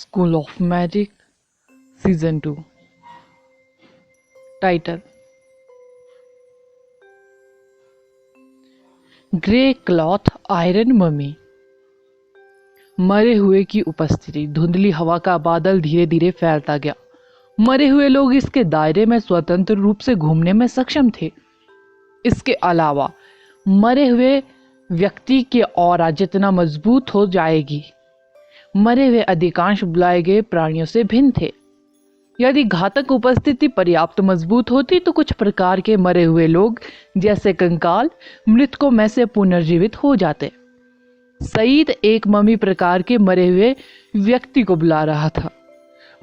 School of Magic Season 2. Title: grey cloth iron mummy. मरे हुए की उपस्थिति। धुंधली हवा का बादल धीरे धीरे फैलता गया। मरे हुए लोग इसके दायरे में स्वतंत्र रूप से घूमने में सक्षम थे। इसके अलावा मरे हुए व्यक्ति की ऑरा जितना मजबूत हो जाएगी, मरे हुए अधिकांश बुलाए गए प्राणियों से भिन्न थे। यदि घातक उपस्थिति पर्याप्त मजबूत होती तो कुछ प्रकार के मरे हुए लोग जैसे कंकाल मृतकों में से पुनर्जीवित हो जाते। सईद एक मम्मी प्रकार के मरे हुए व्यक्ति को बुला रहा था।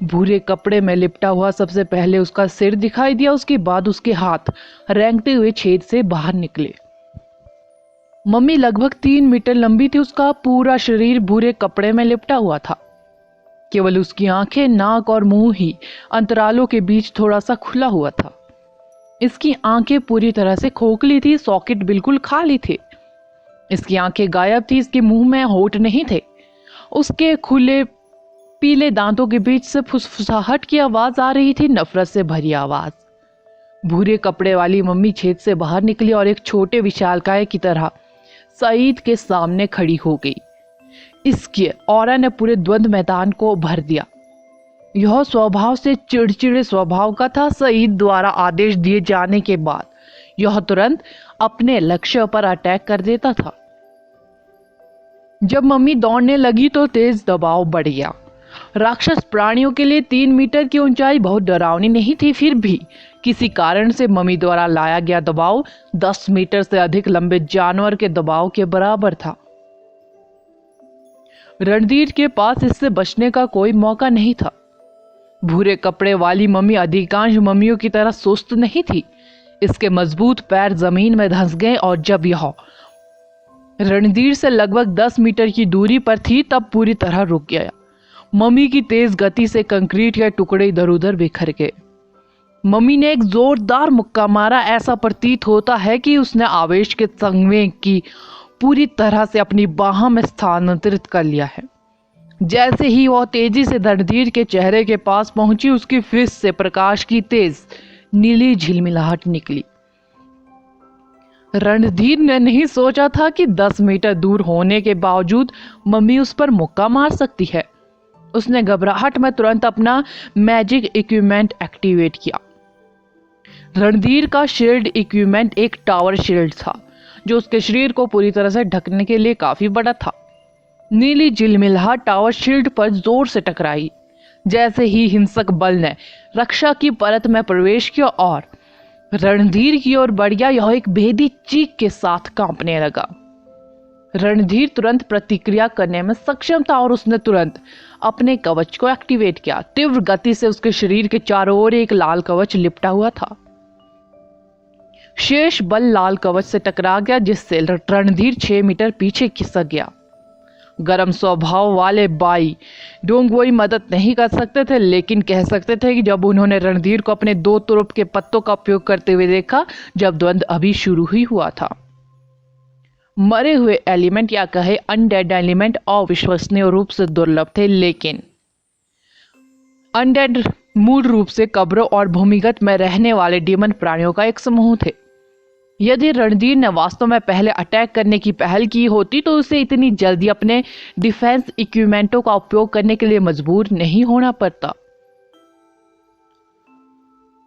भूरे कपड़े में लिपटा हुआ सबसे पहले उसका सिर दिखाई दिया, उसके बाद उसके हाथ रेंगते हुए छेद से बाहर निकले। मम्मी लगभग 3 मीटर लंबी थी। उसका पूरा शरीर भूरे कपड़े में लिपटा हुआ था। केवल उसकी आंखें, नाक और मुंह ही अंतरालों के बीच थोड़ा सा खुला हुआ था। इसकी आंखें पूरी तरह से खोखली थी, सॉकेट बिल्कुल खाली थे। इसकी आंखें गायब थी, इसके मुंह में होंठ नहीं थे। उसके खुले पीले दांतों के बीच से फुसफुसाहट की आवाज आ रही थी, नफरत से भरी आवाज। भूरे कपड़े वाली मम्मी छेद से बाहर निकली और एक छोटे विशालकाय की तरह सईद के सामने खड़ी हो गई। इसके ऑरा ने पूरे द्वंद मैदान को भर दिया। यह स्वभाव से चिड़चिड़े स्वभाव का था। सईद द्वारा आदेश दिए जाने के बाद यह तुरंत अपने लक्ष्य पर अटैक कर देता था। जब मम्मी दौड़ने लगी तो तेज दबाव बढ़ गया। राक्षस प्राणियों के लिए 3 मीटर की ऊंचाई बहुत डरावनी नहीं थी, फिर भी किसी कारण से मम्मी द्वारा लाया गया दबाव 10 मीटर से अधिक लंबे जानवर के दबाव के बराबर था। रणधीर के पास इससे बचने का कोई मौका नहीं था। भूरे कपड़े वाली मम्मी अधिकांश मम्मियों की तरह सुस्त नहीं थी। इसके मजबूत पैर जमीन में धंस गए और जब यह रणधीर से लगभग 10 मीटर की दूरी पर थी तब पूरी तरह रुक गया। मम्मी की तेज गति से कंक्रीट के टुकड़े इधर उधर बिखर गए। मम्मी ने एक जोरदार मुक्का मारा। ऐसा प्रतीत होता है कि उसने आवेश के संवेग की पूरी तरह से अपनी बाह में स्थानांतरित कर लिया है। जैसे ही वह तेजी से रणधीर के चेहरे के पास पहुंची, उसकी फिस्ट से प्रकाश की तेज नीली झिलमिलाहट निकली। रणधीर ने नहीं सोचा था कि 10 मीटर दूर होने के बावजूद मम्मी उस पर मुक्का मार सकती है। उसने घबराहट में तुरंत अपना मैजिक इक्विपमेंट एक्टिवेट किया। रणधीर का शील्ड इक्विपमेंट एक टावर शील्ड था जो उसके शरीर को पूरी तरह से ढकने के लिए काफी बड़ा था। नीली झिलमिलाहट टावर शील्ड पर जोर से टकराई। जैसे ही हिंसक बल ने रक्षा की परत में प्रवेश किया और रणधीर की ओर बढ़ गया, यह एक भेदी चीख के साथ कांपने लगा। रणधीर तुरंत प्रतिक्रिया करने में सक्षम था और उसने तुरंत अपने कवच को एक्टिवेट किया। तीव्र गति से उसके शरीर के चारों ओर एक लाल कवच लिपटा हुआ था। शेष बल लाल कवच से टकरा गया, जिससे रणधीर 6 मीटर पीछे खिसक गया। गर्म स्वभाव वाले बाई डोंगवोई मदद नहीं कर सकते थे, लेकिन कह सकते थे कि जब उन्होंने रणधीर को अपने 2 तुरुप के पत्तों का उपयोग करते हुए देखा, जब द्वंद अभी शुरू ही हुआ था। मरे हुए एलिमेंट या कहे अनडेड एलिमेंट अविश्वसनीय रूप से दुर्लभ थे, लेकिन अनडेड मूल रूप से कब्रों और भूमिगत में रहने वाले डीमन प्राणियों का एक समूह थे। यदि रणधीर ने वास्तव में पहले अटैक करने की पहल की होती तो उसे इतनी जल्दी अपने डिफेंस इक्विपमेंटों का उपयोग करने के लिए मजबूर नहीं होना पड़ता।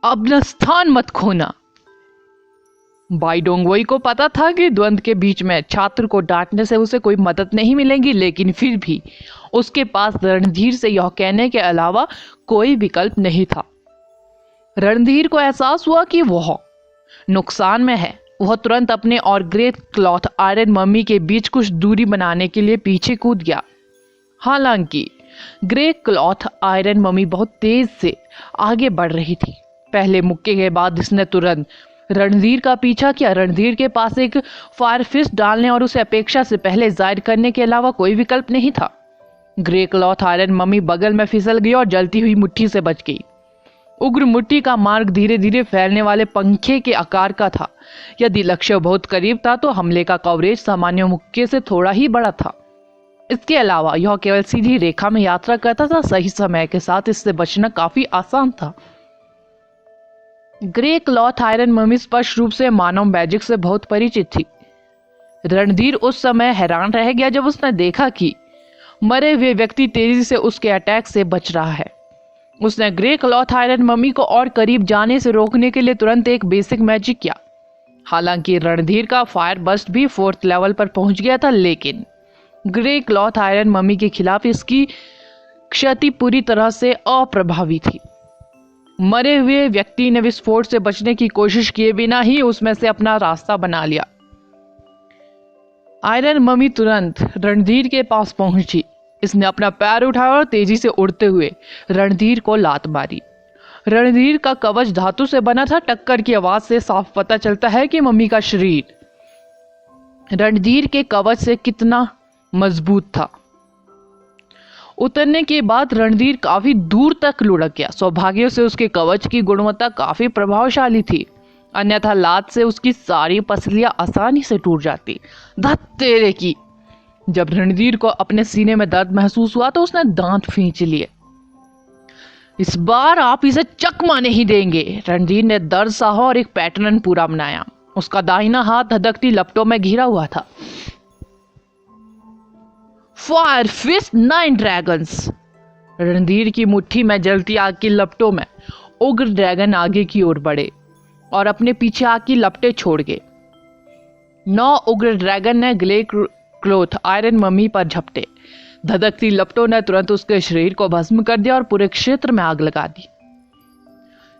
अपना स्थान मत खोना। बाई डोंगवोई को पता था कि द्वंद के बीच में छात्र को डांटने से उसे कोई मदद नहीं मिलेगी, लेकिन फिर भी उसके पास रणधीर से यह कहने के अलावा कोई विकल्प नहीं था। रणधीर को एहसास हुआ कि वह नुकसान में है। वह तुरंत अपने और ग्रे क्लॉथ आयरन मम्मी के बीच कुछ दूरी बनाने के लिए पीछे कूद गया। हालांकि ग्रे क्लॉथ आयरन मम्मी बहुत तेज से आगे बढ़ रही थी। पहले मुक्के के बाद इसने तुरंत रणधीर का पीछा किया। रणधीर के पास एक फायर फिस्ट डालने और उसे अपेक्षा से पहले जाहिर करने के अलावा कोई विकल्प नहीं था। ग्रे क्लॉथ आयरन मम्मी बगल में फिसल गई और जलती हुई मुट्ठी से बच गई। उग्र मुट्ठी का मार्ग धीरे धीरे फैलने वाले पंखे के आकार का था। यदि लक्ष्य बहुत करीब था तो हमले का कवरेज सामान्य मुक्के से थोड़ा ही बड़ा था। इसके अलावा यह केवल सीधी रेखा में यात्रा करता था। सही समय के साथ इससे बचना काफी आसान था। ग्रे क्लॉथ आयरन मम्मी स्पष्ट रूप से मानव मैजिक से बहुत परिचित थी। रणधीर उस समय हैरान रह गया जब उसने देखा कि मरे हुए व्यक्ति तेजी से उसके अटैक से बच रहा है। उसने ग्रे क्लॉथ आयरन मम्मी को और करीब जाने से रोकने के लिए तुरंत एक बेसिक मैजिक किया। हालांकि रणधीर का फायर बस्ट भी 4th लेवल पर पहुंच गया था, लेकिन ग्रे क्लॉथ आयरन मम्मी के खिलाफ इसकी क्षति पूरी तरह से अप्रभावी थी। मरे हुए व्यक्ति ने विस्फोट से बचने की कोशिश किए बिना ही उसमें से अपना रास्ता बना लिया। आयरन मम्मी तुरंत रणधीर के पास पहुंची। इसने अपना पैर उठाया और तेजी से उड़ते हुए रणधीर को लात मारी। रणधीर का कवच धातु से बना था। टक्कर की आवाज से साफ पता चलता है कि मम्मी का शरीर रणधीर के कवच से कितना मजबूत था। उतरने के बाद रणधीर काफी दूर तक लुढ़क गया। सौभाग्य से उसके कवच की गुणवत्ता काफी प्रभावशाली थी, अन्यथा लात से उसकी सारी पसलियां आसानी से टूट जाती। धत तेरे की! जब रणधीर को अपने सीने में दर्द महसूस हुआ तो उसने दांत खींच लिए। इस बार आप इसे चकमा नहीं देंगे। रणधीर ने दर्द सहा और एक पैटर्न पूरा बनाया। उसका दाहिना हाथ धधकती लपटों में घिरा हुआ था। Fire fist 9 dragons. रणधीर की मुट्ठी में जलती आग की लपटों में उग्र ड्रैगन आगे की ओर बढ़े और अपने पीछे आग की लपटें छोड़ गए। 9 उग्र ड्रैगन ने ग्रे क्लॉथ आयरन मम्मी पर झपटे। धधकती लपटों ने तुरंत उसके शरीर को भस्म कर दिया और पूरे क्षेत्र में आग लगा दी।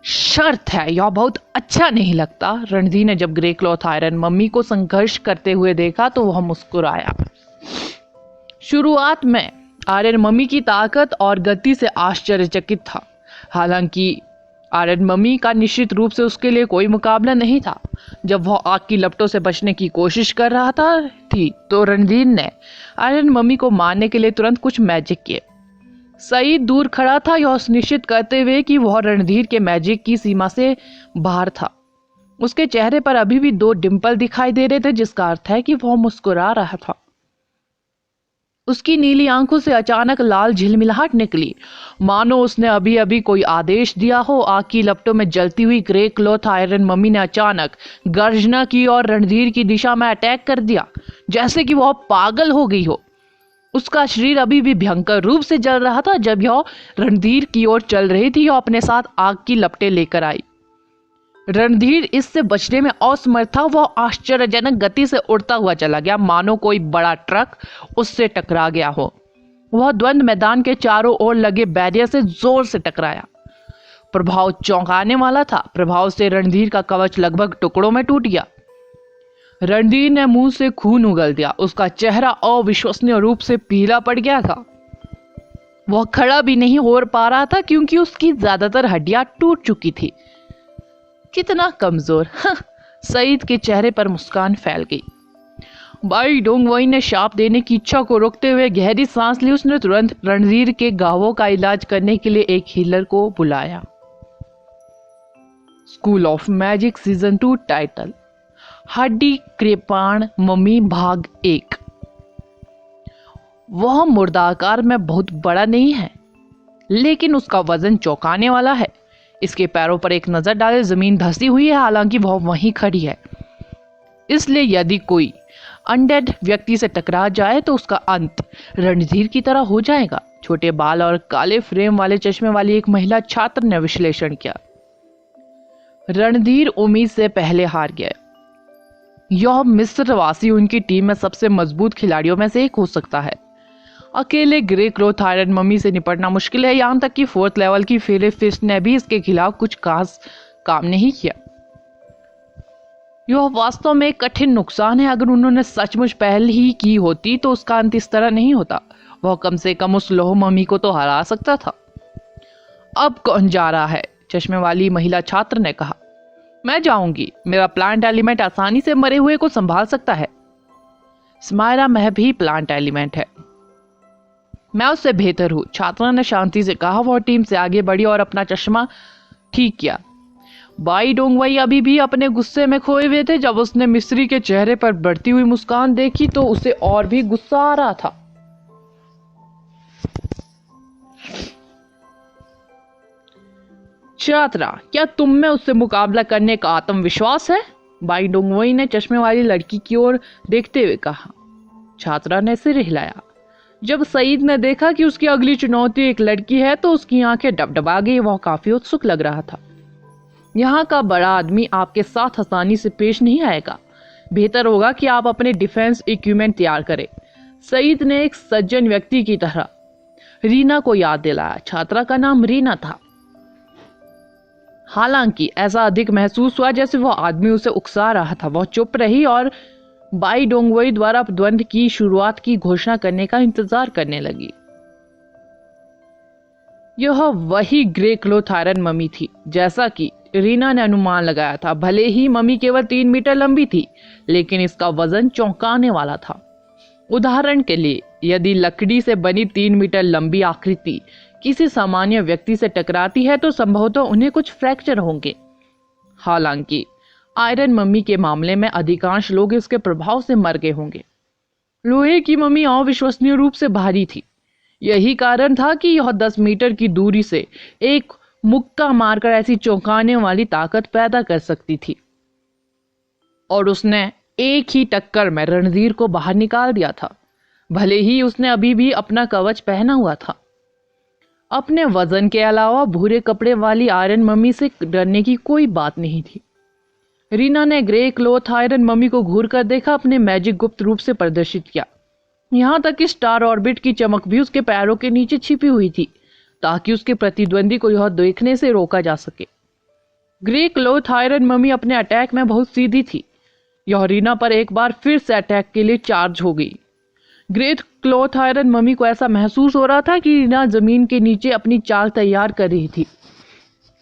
शर्त है, यह बहुत अच्छा नहीं लगता। रणधीर ने जब ग्रे क्लॉथ आयरन मम्मी को संघर्ष करते हुए देखा तो वह मुस्कुराया। शुरुआत में आयरन मम्मी की ताकत और गति से आश्चर्यचकित था। हालांकि आयरन मम्मी का निश्चित रूप से उसके लिए कोई मुकाबला नहीं था। जब वह आग की लपटों से बचने की कोशिश कर रहा थी तो रणधीर ने आयरन मम्मी को मारने के लिए तुरंत कुछ मैजिक किए। सईद दूर खड़ा था, यह सुनिश्चित करते हुए कि वह रणधीर के मैजिक की सीमा से बाहर था। उसके चेहरे पर अभी भी 2 डिंपल दिखाई दे रहे थे, जिसका अर्थ है कि वह मुस्कुरा रहा था। उसकी नीली आंखों से अचानक लाल झिलमिलाहट निकली, मानो उसने अभी अभी कोई आदेश दिया हो। आग की लपटों में जलती हुई ग्रे क्लॉथ आयरन मम्मी ने अचानक गर्जना की और रणधीर की दिशा में अटैक कर दिया, जैसे कि वह पागल हो गई हो। उसका शरीर अभी भी भयंकर रूप से जल रहा था। जब यह रणधीर की ओर चल रही थी, यह अपने साथ आग की लपटें लेकर आई। रणधीर इससे बचने में असमर्थ था। वह आश्चर्यजनक गति से उड़ता हुआ चला गया, मानो कोई बड़ा ट्रक उससे टकरा गया हो। वह द्वंद्व मैदान के चारों ओर लगे बैरियर से जोर से टकराया। प्रभाव चौंकाने वाला था। प्रभाव से रणधीर का कवच लगभग टुकड़ों में टूट गया। रणधीर ने मुंह से खून उगल दिया। उसका चेहरा अविश्वसनीय रूप से पीला पड़ गया था। वह खड़ा भी नहीं हो पा रहा था क्योंकि उसकी ज्यादातर हड्डियां टूट चुकी थी। कितना कमजोर! सईद के चेहरे पर मुस्कान फैल गई। बाई डोंगवई ने शाप देने की इच्छा को रोकते हुए गहरी सांस ली। उसने तुरंत रणधीर के घावों का इलाज करने के लिए एक हीलर को बुलाया। School of magic season 2 title हड्डी कृपाण मम्मी भाग 1। वह मुर्दाकार में बहुत बड़ा नहीं है, लेकिन उसका वजन चौंकाने वाला है। इसके पैरों पर एक नजर डाले, जमीन धंसी हुई है, हालांकि वह वहीं खड़ी है। इसलिए यदि कोई अनडेड व्यक्ति से टकरा जाए तो उसका अंत रणधीर की तरह हो जाएगा। छोटे बाल और काले फ्रेम वाले चश्मे वाली एक महिला छात्र ने विश्लेषण किया। रणधीर उम्मीद से पहले हार गया। यह मिस्रवासी उनकी टीम में सबसे मजबूत खिलाड़ियों में से एक हो सकता है। अकेले ग्रे क्लॉथ आयरन मम्मी से निपटना मुश्किल है। यहां तक कि 4th लेवल की फेरे फिस्ट ने भी इसके खिलाफ कुछ खास काम नहीं किया। यह वास्तव में एक कठिन नुकसान है। अगर उन्होंने सचमुच पहल ही की होती तो उसका अंत इस तरह नहीं होता। वह कम से कम उस लोह मम्मी को तो हरा सकता था। अब कौन जा रहा है? चश्मे वाली महिला छात्र ने कहा। मैं जाऊंगी। मेरा प्लांट एलिमेंट आसानी से मरे हुए को संभाल सकता है। स्मायरा में भी प्लांट एलिमेंट है। मैं उससे बेहतर हूं, छात्रा ने शांति से कहा। वह टीम से आगे बढ़ी और अपना चश्मा ठीक किया। बाई डोंगवई अभी भी अपने गुस्से में खोए हुए थे। जब उसने मिस्री के चेहरे पर बढ़ती हुई मुस्कान देखी तो उसे और भी गुस्सा आ रहा था। छात्रा, क्या तुम में उससे मुकाबला करने का आत्मविश्वास है? बाई डोंगवई ने चश्मे वाली लड़की की ओर देखते हुए कहा। छात्रा ने सिर हिलाया। जब सईद ने देखा कि उसकी अगली चुनौती एक लड़की है तो उसकी आंखें डबडबा गई। वह काफी उत्सुक लग रहा था। यहाँ का बड़ा आदमी आपके साथ आसानी से पेश नहीं आएगा। बेहतर होगा कि आप अपने डिफेंस इक्विपमेंट तैयार करें। सईद ने एक सज्जन व्यक्ति की तरह रीना को याद दिलाया। छात्रा का नाम रीना था। हालांकि ऐसा अधिक महसूस हुआ जैसे वह आदमी उसे उकसा रहा था। वह चुप रही और बाई डोंगवई द्वारा द्वंद्व की शुरुआत की घोषणा करने का इंतजार करने लगी। यह वही ग्रे क्लोथ आयरन मम्मी थी जैसा कि रीना ने अनुमान लगाया था। भले ही मम्मी केवल 3 मीटर लंबी थी, लेकिन इसका वजन चौंकाने वाला था। उदाहरण के लिए, यदि लकड़ी से बनी 3 मीटर लंबी आकृति किसी सामान्य व्यक्ति से टकराती है तो संभवतः उन्हें कुछ फ्रैक्चर होंगे। हालांकि आयरन मम्मी के मामले में अधिकांश लोग इसके प्रभाव से मर गए होंगे। लोहे की मम्मी अविश्वसनीय रूप से भारी थी। यही कारण था कि यह 10 मीटर की दूरी से एक मुक्का मारकर ऐसी चौंकाने वाली ताकत पैदा कर सकती थी। और उसने एक ही टक्कर में रणधीर को बाहर निकाल दिया था, भले ही उसने अभी भी अपना कवच पहना हुआ था। अपने वजन के अलावा भूरे कपड़े वाली आयरन मम्मी से डरने की कोई बात नहीं थी। रीना ने ग्रे क्लोथ आयरन मम्मी को घूर कर देखा, अपने मैजिक गुप्त रूप से प्रदर्शित किया। यहाँ तक कि स्टार ऑर्बिट की चमक भी उसके पैरों के नीचे छिपी हुई थी, ताकि उसके प्रतिद्वंदी को यह देखने से रोका जा सके। ग्रे क्लोथ आयरन मम्मी अपने अटैक में बहुत सीधी थी। यह रीना पर एक बार फिर से अटैक के लिए चार्ज हो गई। ग्रे क्लोथ आयरन मम्मी को ऐसा महसूस हो रहा था कि रीना जमीन के नीचे अपनी चाल तैयार कर रही थी।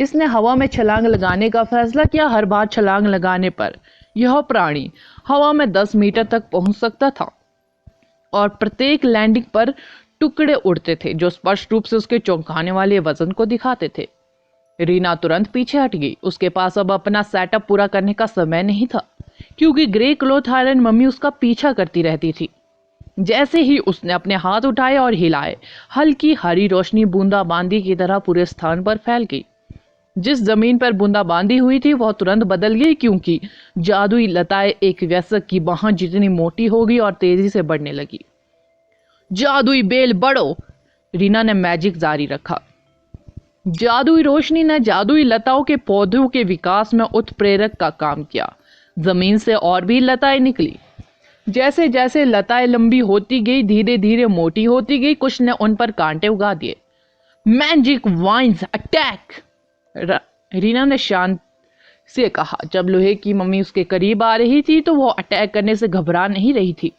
इसने हवा में छलांग लगाने का फैसला किया। हर बार छलांग लगाने पर यह प्राणी हवा में 10 मीटर तक पहुंच सकता था और प्रत्येक लैंडिंग पर टुकड़े उड़ते थे जो स्पष्ट रूप से उसके चौंकाने वाले वजन को दिखाते थे। रीना तुरंत पीछे हट गई। उसके पास अब अपना सेटअप पूरा करने का समय नहीं था, क्योंकि ग्रे क्लोथ आयरन मम्मी उसका पीछा करती रहती थी। जैसे ही उसने अपने हाथ उठाए और हिलाए, हल्की हरी रोशनी बूंदाबांदी की तरह पूरे स्थान पर फैल गई। जिस जमीन पर बूंदाबांदी हुई थी वह तुरंत बदल गई, क्योंकि जादुई लताएं एक वयस्क की बांह जितनी मोटी हो गई और तेजी से बढ़ने लगी। जादुई बेल बढ़ो, रीना ने मैजिक जारी रखा। जादुई रोशनी ने जादुई लताओं के पौधों के विकास में उत्प्रेरक का काम किया। जमीन से और भी लताएं निकली। जैसे जैसे लताएं लंबी होती गई, धीरे धीरे मोटी होती गई। कुछ ने उन पर कांटे उगा दिए। मैजिक वाइन्स अटैक, रीना ने शांत से कहा। जब लोहे की मम्मी उसके करीब आ रही थी तो वह अटैक करने से घबरा नहीं रही थी।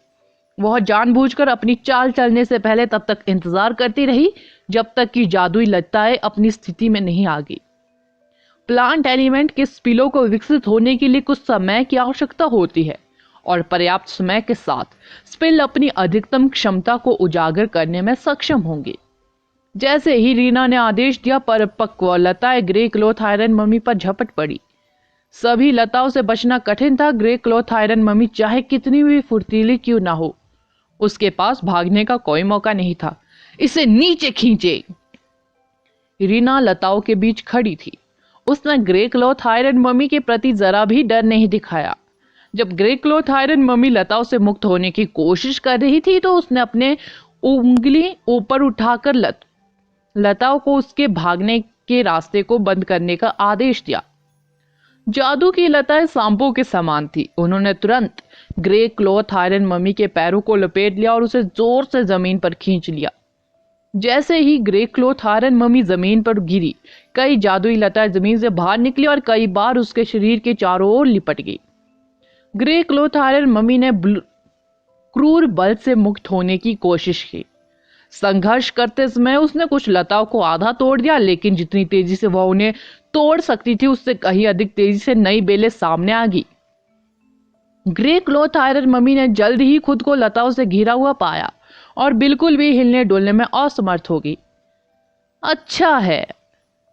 वह जानबूझकर अपनी चाल चलने से पहले तब तक इंतजार करती रही जब तक कि जादुई लताएं अपनी स्थिति में नहीं आ गई। प्लांट एलिमेंट के स्पिलों को विकसित होने के लिए कुछ समय की आवश्यकता होती है और पर्याप्त समय के साथ स्पिल अपनी अधिकतम क्षमता को उजागर करने में सक्षम होंगे। जैसे ही रीना ने आदेश दिया, परिपक्व लताएं ग्रे क्लोथ आयरन मम्मी पर झपट पड़ी। सभी लताओं से बचना कठिन था। ग्रे क्लोथ आयरन मम्मी चाहे कितनी भी फुर्तीली क्यों ना हो, उसके पास भागने का कोई मौका नहीं था। इसे नीचे खींचे, रीना लताओं के बीच खड़ी थी। उसने ग्रे क्लोथ आयरन मम्मी के प्रति जरा भी डर नहीं दिखाया। जब ग्रे क्लोथ आयरन मम्मी लताओं से मुक्त होने की कोशिश कर रही थी तो उसने अपने उंगली ऊपर उठाकर लताओं को उसके भागने के रास्ते को बंद करने का आदेश दिया। जादू की लताएं सांपों के समान थी। उन्होंने तुरंत ग्रे क्लोथ आयरन मम्मी के पैरों को लपेट लिया और उसे जोर से जमीन पर खींच लिया। जैसे ही ग्रे क्लोथ आयरन मम्मी जमीन पर गिरी, कई जादुई लताएं जमीन से बाहर निकली और कई बार उसके शरीर के चारों ओर लिपट गई। ग्रे क्लोथ आयरन मम्मी ने क्रूर बल से मुक्त होने की कोशिश की। संघर्ष करते समय उसने कुछ लताओं को आधा तोड़ दिया, लेकिन जितनी तेजी से वह उन्हें तोड़ सकती थी उससे कहीं अधिक तेजी से नई बेलें सामने आ गई। ग्रे क्लोथ आयरन मम्मी ने जल्द ही खुद को लताओं से घिरा हुआ पाया और बिल्कुल भी हिलने डुलने में असमर्थ हो गई। अच्छा है,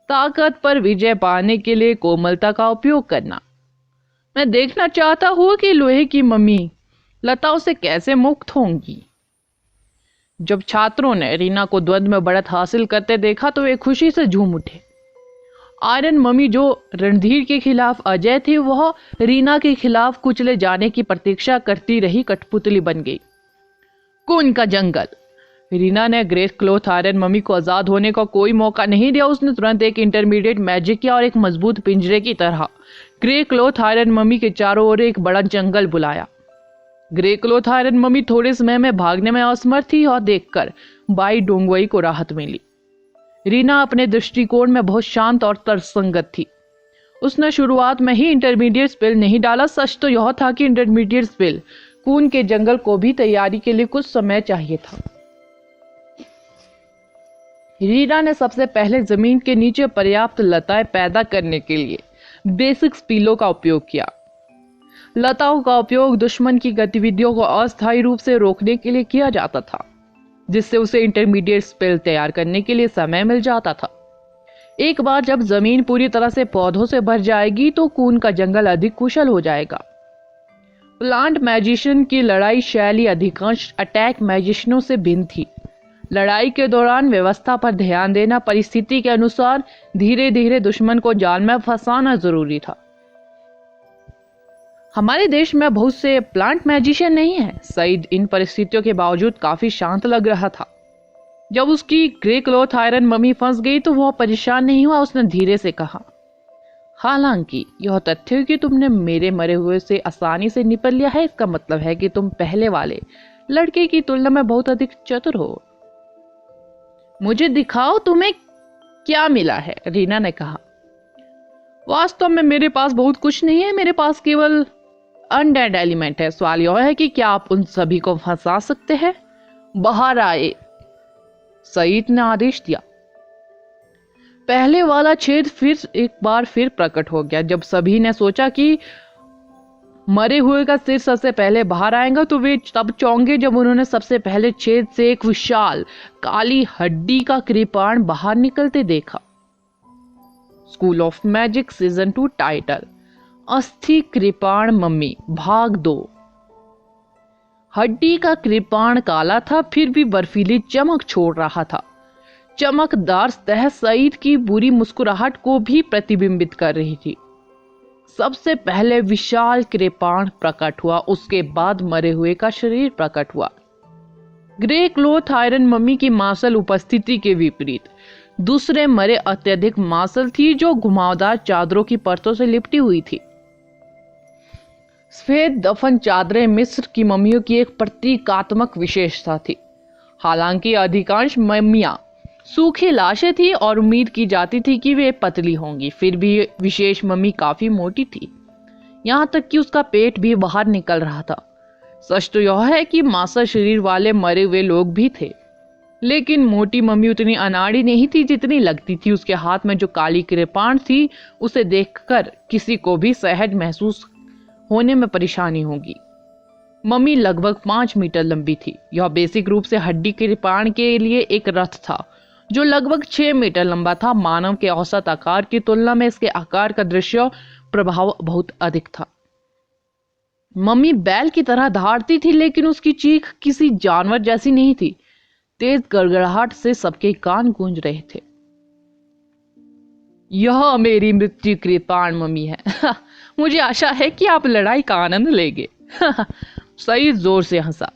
ताकत पर विजय पाने के लिए कोमलता का उपयोग करना। मैं देखना चाहता हूं कि लोहे की मम्मी लताओं से कैसे मुक्त होंगी। जब छात्रों ने रीना को द्वंद्व में बढ़त हासिल करते देखा तो वे खुशी से झूम उठे। आयरन मम्मी जो रणधीर के खिलाफ अजय थी, वह रीना के खिलाफ कुचले जाने की प्रतीक्षा करती रही कठपुतली बन गई। खून का जंगल। रीना ने ग्रे क्लॉथ आयरन मम्मी को आजाद होने का कोई मौका नहीं दिया। उसने तुरंत एक इंटरमीडिएट मैजिक किया और एक मजबूत पिंजरे की तरह ग्रे क्लॉथ आयरन मम्मी के चारों ओर एक बड़ा जंगल बुलाया। ग्रे क्लॉथ आयरन मम्मी थोड़े समय में भागने में असमर्थ थी और देखकर बाई डोंगवई को राहत मिली। रीना अपने दृष्टिकोण में बहुत शांत और तर्कसंगत थी। उसने शुरुआत में ही इंटरमीडिएट स्पेल नहीं डाला। सच तो यह था कि इंटरमीडिएट स्पेल खून के जंगल को भी तैयारी के लिए कुछ समय चाहिए था। रीना ने सबसे पहले जमीन के नीचे पर्याप्त लताएं पैदा करने के लिए बेसिक स्पीलों का उपयोग किया। लताओं का उपयोग दुश्मन की गतिविधियों को अस्थायी रूप से रोकने के लिए किया जाता था, जिससे उसे इंटरमीडिएट स्पेल तैयार करने के लिए समय मिल जाता था। एक बार जब जमीन पूरी तरह से पौधों से भर जाएगी तो खून का जंगल अधिक कुशल हो जाएगा। प्लांट मैजिशियन की लड़ाई शैली अधिकांश अटैक मैजिशियनों से भिन्न थी। लड़ाई के दौरान व्यवस्था पर ध्यान देना, परिस्थिति के अनुसार धीरे धीरे दुश्मन को जाल में फंसाना जरूरी था। हमारे देश में बहुत से प्लांट मैजिशियन नहीं है। सईद इन परिस्थितियों के बावजूद काफी शांत लग रहा था। जब उसकी ग्रे क्लॉथ आयरन मम्मी फंस गई तो वह परेशान नहीं हुआ। उसने धीरे से कहा, हालांकि यह तथ्य कि तुमने मेरे मरे हुए से आसानी से निपट लिया है, इसका मतलब है कि तुम पहले वाले लड़के की तुलना में बहुत अधिक चतुर हो। मुझे दिखाओ तुम्हें क्या मिला है, रीना ने कहा। वास्तव में मेरे पास बहुत कुछ नहीं है, मेरे पास केवल अनडेड एलिमेंट है। सवाल यह है कि क्या आप उन सभी को फंसा सकते हैं? बाहर आए, सईद ने आदेश दिया। पहले वाला छेद फिर एक बार फिर प्रकट हो गया। जब सभी ने सोचा कि मरे हुए का सिर सबसे पहले बाहर आएगा तो वे तब चौंके जब उन्होंने सबसे पहले छेद से एक विशाल काली हड्डी का कृपाण बाहर निकलते देखा। School of magic season 2 title, अस्थि कृपाण मम्मी भाग 2। हड्डी का कृपाण काला था, फिर भी बर्फीली चमक छोड़ रहा था। चमकदार सतह सईद की बुरी मुस्कुराहट को भी प्रतिबिंबित कर रही थी। सबसे पहले विशाल कृपाण प्रकट हुआ, उसके बाद मरे हुए का शरीर प्रकट हुआ। ग्रे क्लॉथ आयरन मम्मी की मार्शल उपस्थिति के विपरीत दूसरे मरे अत्यधिक मार्शल थी, जो घुमावदार चादरों की परतों से लिपटी हुई थी। सफेद दफन चादरें मिस्र की मम्मियों की एक प्रतीकात्मक विशेषता थी। हालांकि अधिकांश मम्मियां सूखी लाशें थी और उम्मीद की जाती थी कि वे पतली होंगी, फिर भी विशेष मम्मी काफी मोटी थी, यहां तक कि उसका पेट भी बाहर निकल रहा था। सच तो यह है कि मांसल शरीर वाले मरे हुए लोग भी थे, लेकिन मोटी मम्मी उतनी अनाड़ी नहीं थी जितनी लगती थी। उसके हाथ में जो काली कृपाण थी, उसे देखकर किसी को भी सहज महसूस होने में परेशानी होगी। मम्मी लगभग 5 मीटर लंबी थी। यह बेसिक रूप से हड्डी कृपाण के लिए एक रथ था जो लगभग 6 मीटर लंबा था। मानव के औसत आकार की तुलना में इसके आकार का दृश्य प्रभाव बहुत अधिक था। मम्मी बैल की तरह दहाड़ती थी, लेकिन उसकी चीख किसी जानवर जैसी नहीं थी। तेज गड़गड़ाहट से सबके कान गूंज रहे थे। यह मेरी मृत्यु कृपाण मम्मी है। मुझे आशा है कि आप लड़ाई का आनंद लेंगे। सईद जोर से हंसा।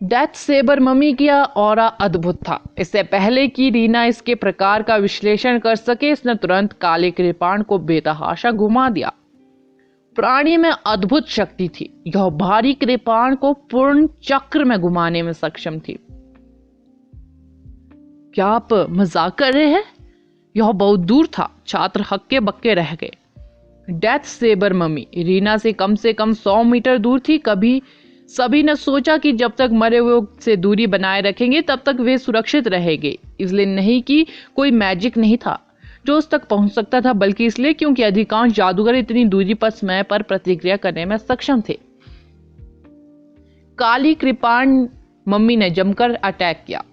डेथ सेबर मम्मी का ऑरा अद्भुत था। इससे पहले कि रीना इसके प्रकार का विश्लेषण कर सके, इसने तुरंत काले कृपाण को बेतहाशा घुमा दिया। प्राणी में अद्भुत शक्ति थी। यह भारी कृपाण को पूर्ण चक्र में घुमाने में सक्षम थी। क्या आप मजाक कर रहे हैं? यह बहुत दूर था। छात्र हक्के बक्के रह गए। डेथ सेबर मम्मी रीना से कम 100 मीटर दूर थी। कभी सभी ने सोचा कि जब तक मरे हुए से दूरी बनाए रखेंगे तब तक वे सुरक्षित रहेंगे। इसलिए नहीं कि कोई मैजिक नहीं था जो उस तक पहुंच सकता था, बल्कि इसलिए क्योंकि अधिकांश जादूगर इतनी दूरी पर समय पर प्रतिक्रिया करने में सक्षम थे। काली कृपाण मम्मी ने जमकर अटैक किया।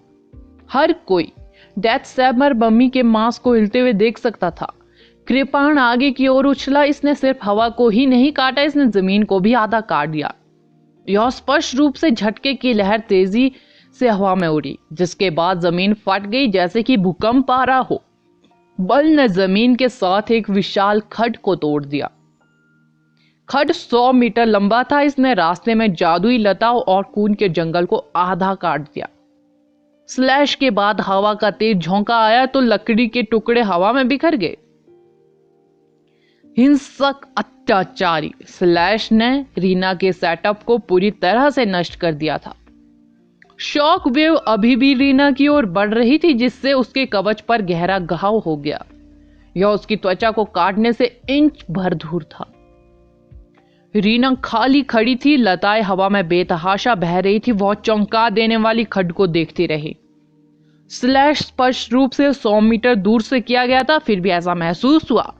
हर कोई डेथ सेबर मम्मी के मांस को हिलते हुए देख सकता था। कृपाण आगे की ओर उछला। इसने सिर्फ हवा को ही नहीं काटा, इसने जमीन को भी आधा काट दिया। यह स्पष्ट रूप से झटके की लहर तेजी से हवा में उड़ी, जिसके बाद जमीन फट गई जैसे कि भूकंप आ रहा हो। बल ने जमीन के साथ एक विशाल खड्ड को तोड़ दिया। खड्ड 100 मीटर लंबा था। इसने रास्ते में जादुई लताओं और खून के जंगल को आधा काट दिया। स्लैश के बाद हवा का तेज झोंका आया तो लकड़ी के टुकड़े हवा में बिखर गए। हिंसक अत्याचारी स्लैश ने रीना के सेटअप को पूरी तरह से नष्ट कर दिया था। शॉक वेव अभी भी रीना की ओर बढ़ रही थी, जिससे उसके कवच पर गहरा घाव हो गया। यह उसकी त्वचा को काटने से इंच भर दूर था। रीना खाली खड़ी थी, लताएं हवा में बेतहाशा बह रही थी। वह चौंका देने वाली खड्ड को देखती रही। स्लैश स्पष्ट रूप से 100 मीटर दूर से किया गया था, फिर भी ऐसा महसूस हुआ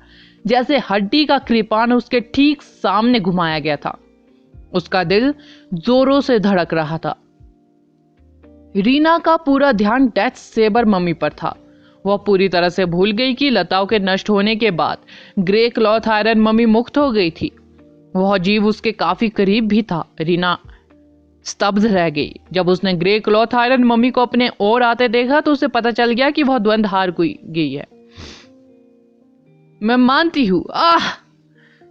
जैसे हड्डी का कृपाण उसके ठीक सामने घुमाया गया था। उसका दिल जोरों से धड़क रहा था। रीना का पूरा ध्यान डेथ सेबर मम्मी पर था। वह पूरी तरह से भूल गई कि लताओं के नष्ट होने के बाद ग्रे क्लॉथ आयरन मम्मी मुक्त हो गई थी। वह जीव उसके काफी करीब भी था। रीना स्तब्ध रह गई। जब उसने ग्रे क्लॉथ आयरन मम्मी को अपने ओर आते देखा तो उसे पता चल गया कि वह द्वंद्व हार गई है। मैं मानती हूँ।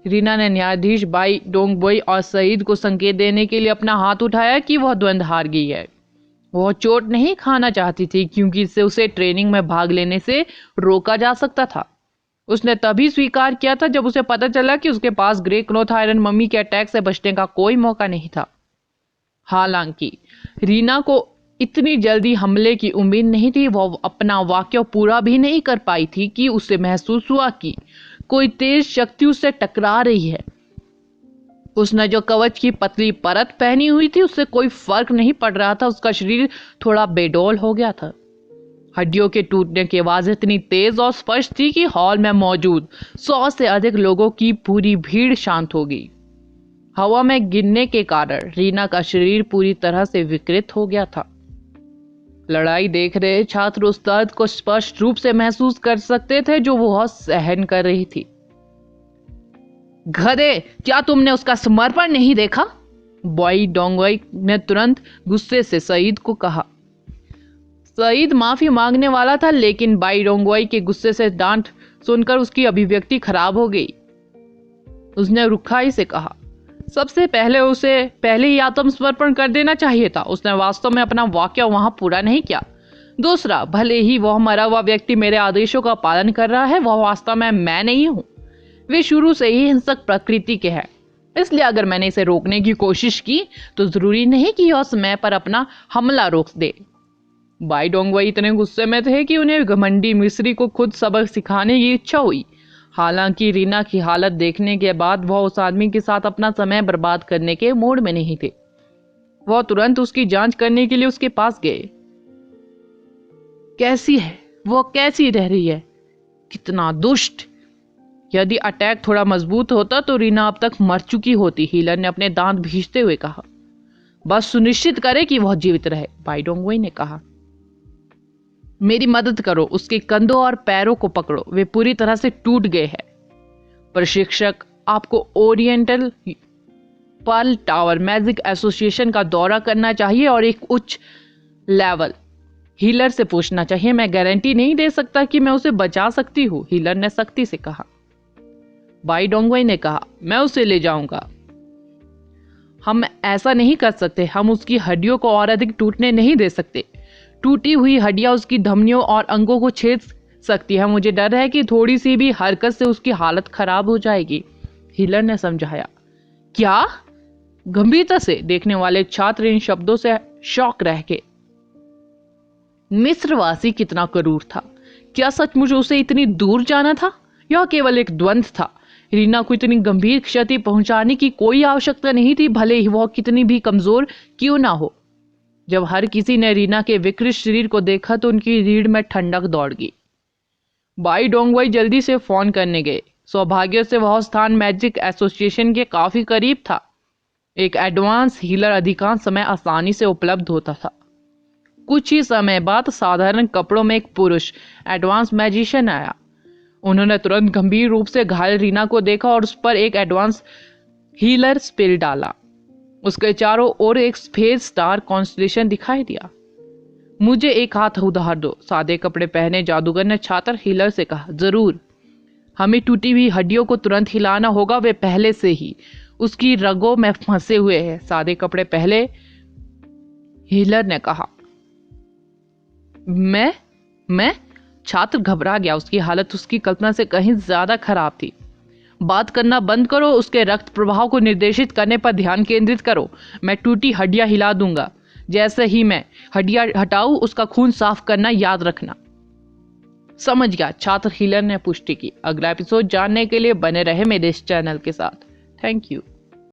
रीना ने न्यायाधीश बाई डोंगबोई और सईद को संकेत देने के लिए अपना हाथ उठाया कि वह द्वंद्व हार गई है। वह चोट नहीं खाना चाहती थी, क्योंकि इससे उसे ट्रेनिंग में भाग लेने से रोका जा सकता था। उसने तभी स्वीकार किया था जब उसे पता चला कि उसके पास ग्रे क्लॉथ आयरन मम्मी के अटैक से बचने का कोई मौका नहीं था। हालांकि रीना को इतनी जल्दी हमले की उम्मीद नहीं थी। वह अपना वाक्य पूरा भी नहीं कर पाई थी कि उसे महसूस हुआ कि कोई तेज शक्ति उससे टकरा रही है। उसने जो कवच की पतली परत पहनी हुई थी उससे कोई फर्क नहीं पड़ रहा था। उसका शरीर थोड़ा बेडौल हो गया था। हड्डियों के टूटने की आवाज इतनी तेज और स्पष्ट थी कि हॉल में मौजूद 100 से अधिक लोगों की पूरी भीड़ शांत हो गई। हवा में गिरने के कारण रीना का शरीर पूरी तरह से विकृत हो गया था। लड़ाई देख रहे छात्र उस दर्द को स्पष्ट रूप से महसूस कर सकते थे जो वह सहन कर रही थी। गधे, क्या तुमने उसका समर्पण नहीं देखा? बॉय डोंगोई ने तुरंत गुस्से से सईद को कहा। सईद माफी मांगने वाला था, लेकिन बाई डोंगोई के गुस्से से डांट सुनकर उसकी अभिव्यक्ति खराब हो गई। उसने रुखाई से कहा, सबसे पहले उसे पहले ही आत्मसमर्पण कर देना चाहिए था। उसने वास्तव में अपना वाक्य वहां पूरा नहीं किया। दूसरा, भले ही वह मरा हुआ व्यक्ति मेरे आदेशों का पालन कर रहा है, वह वास्तव में मैं नहीं हूं। वे शुरू से ही हिंसक प्रकृति के हैं, इसलिए अगर मैंने इसे रोकने की कोशिश की तो जरूरी नहीं कि यह समय पर अपना हमला रोक दे। बाई डोंगवई इतने गुस्से में थे कि उन्हें घमंडी मिस्री को खुद सबक सिखाने की इच्छा हुई। हालांकि रीना की हालत देखने के बाद वह उस आदमी के साथ अपना समय बर्बाद करने के मूड में नहीं थे। वह तुरंत उसकी जांच करने के लिए उसके पास गए। कैसी है वो? कैसी रह रही है? कितना दुष्ट! यदि अटैक थोड़ा मजबूत होता तो रीना अब तक मर चुकी होती, हीलर ने अपने दांत भींचते हुए कहा। बस सुनिश्चित करे कि वह जीवित रहे, बाई डोंगवई ने कहा। मेरी मदद करो, उसके कंधों और पैरों को पकड़ो, वे पूरी तरह से टूट गए हैं। प्रशिक्षक, आपको oriental pearl tower magic association का दौरा करना चाहिए और एक उच्च लेवल हीलर से पूछना चाहिए। मैं गारंटी नहीं दे सकता कि मैं उसे बचा सकती हूँ, हीलर ने सख्ती से कहा। बाई डोंगवई ने कहा, मैं उसे ले जाऊंगा। हम ऐसा नहीं कर सकते। हम उसकी हड्डियों को और अधिक टूटने नहीं दे सकते। टूटी हुई हड्डियां उसकी धमनियों और अंगों को छेद सकती है। मुझे डर है कि थोड़ी सी भी हरकत से उसकी हालत खराब हो जाएगी, हीलर ने समझाया। क्या? गंभीरता से देखने वाले छात्र इन शब्दों से शॉक रह गए। मिस्रवासी कितना क्रूर था। क्या सचमुच उसे इतनी दूर जाना था? यह केवल एक द्वंद्व था। रीना को इतनी गंभीर क्षति पहुंचाने की कोई आवश्यकता नहीं थी, भले ही वह कितनी भी कमजोर क्यों ना हो। जब हर किसी ने रीना के विकृत शरीर को देखा तो उनकी रीढ़ में ठंडक दौड़ गई। बाई डोंगवई जल्दी से फोन करने गए। सौभाग्य से वह स्थान मैजिक एसोसिएशन के काफी करीब था। एक एडवांस हीलर अधिकांश समय आसानी से उपलब्ध होता था। कुछ ही समय बाद साधारण कपड़ों में एक पुरुष एडवांस मैजिशियन आया। उन्होंने तुरंत गंभीर रूप से घायल रीना को देखा और उस पर एक एडवांस हीलर स्पेल डाला। उसके चारों ओर एक स्पेस स्टार कॉन्स्टेलेशन दिखाई दिया। मुझे एक हाथ उधार दो, सादे कपड़े पहने जादूगर ने छात्र हीलर से कहा। जरूर, हमें टूटी हुई हड्डियों को तुरंत हिलाना होगा, वे पहले से ही उसकी रगों में फंसे हुए हैं, सादे कपड़े पहले हीलर ने कहा। मैं छात्र घबरा गया। उसकी हालत उसकी कल्पना से कहीं ज्यादा खराब थी। बात करना बंद करो, उसके रक्त प्रवाह को निर्देशित करने पर ध्यान केंद्रित करो। मैं टूटी हड्डियां हिला दूंगा। जैसे ही मैं हड्डियां हटाऊं, उसका खून साफ करना याद रखना। समझ गया, छात्र हीलर ने पुष्टि की। अगला एपिसोड जानने के लिए बने रहे मेरे इस चैनल के साथ। Thank you.